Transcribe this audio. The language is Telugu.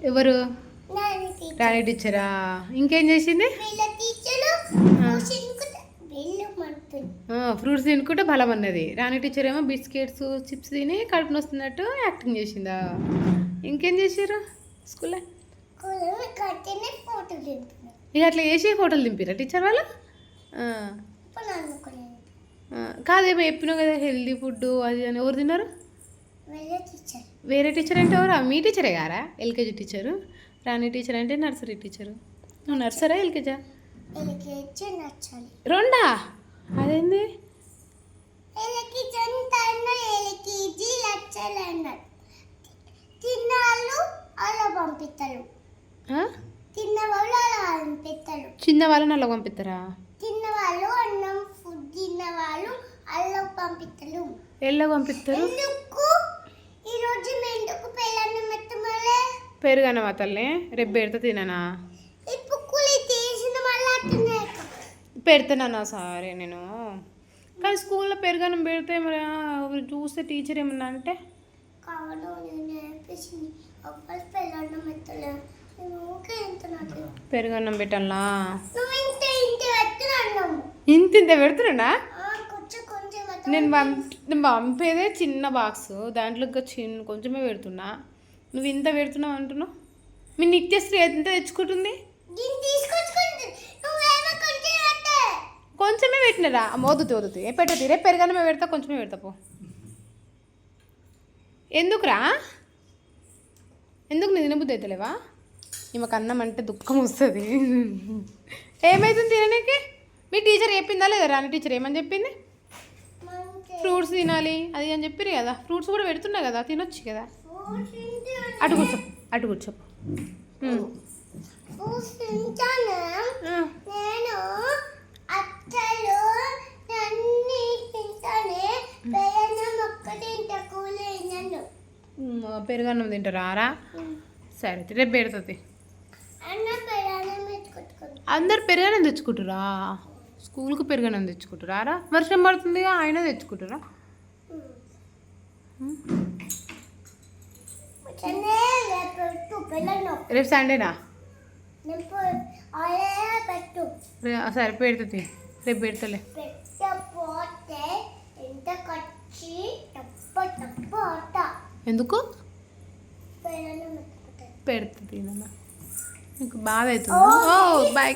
ఎవరు? రాణి టీచరా? ఇంకేం చేసింది? ఫ్రూట్స్ తినుకుంటే బలం అన్నది. రాణి టీచర్ ఏమో బిస్కెట్స్ చిప్స్ తిని కడుపు నొస్తున్నట్టు యాక్టింగ్ చేసిందా? ఇంకేం చేసారు స్కూల్లో? ఇక అట్లా చేసి ఫోటోలు దింపిరా టీచర్ వాళ్ళు? కాదేమో చెప్పినావు కదా హెల్దీ ఫుడ్ అది అని. ఎవరు తిన్నారు? వేరే టీచర్ అంటే ఎవరు? మీ టీచరే గారా? LKG teacher. రాణి టీచర్ అంటే నర్సరీ టీచరు. నువ్వు నర్సరా ఎల్కేజా? రెండా? అదేంది? చిన్న వాళ్ళని అలా పంపిస్తారా? ఎలా పంపిస్తారు? పెరుగన్నమా తల్లి? రేపు పెడితే తిననా? పెడతానన్నా సరే నేను. కానీ స్కూల్లో పెరుగన్నం పెడితే మరి చూస్తే టీచర్ ఏమన్నా అంటే పెరుగన్నం పెట్టాలా? ఇంత పెడుతున్నా? నేను పంపేదే చిన్న బాక్స్, దాంట్లో ఇంకా కొంచెమే పెడుతున్నా. నువ్వు ఇంత పెడుతున్నావు అంటున్నావు. మీ నిత్యశ్రీ ఎంత తెచ్చుకుంటుంది? కొంచెమే పెట్టినరా? వద్దు పెట్టదు. రేపు పెరుగన్నమే పెడతా, కొంచెమే పెడతా పో. ఎందుకురా? ఎందుకు నీ తినబుద్ధి అవుతలేవా? ఈమెకు అన్నం అంటే దుఃఖం వస్తుంది. ఏమవుతుంది తిననీకి? మీ టీచర్ చెప్పిందా లేదా? రాని టీచర్ ఏమని చెప్పింది? ఫ్రూట్స్ తినాలి అది అని చెప్పిరు కదా. ఫ్రూట్స్ కూడా పెడుతున్నా కదా, తినొచ్చు కదా. అటు కూర్చో. పెరుగన్నం తింటారా? సరే రేపు పెడుతుంది. అందరు పెరుగన్నం తెచ్చుకుంటారా? స్కూల్కి పెరుగన్నం తెచ్చుకుంటారా? వర్షం పడుతుంది ఆయన తెచ్చుకుంటారా? రేపు సండేనా? సరే పెడుతుంది. రేపు పెడతలే. ఎందుకు పెడుతుంది? నీకు బాధ అవుతుంది. ఓ బాయ్.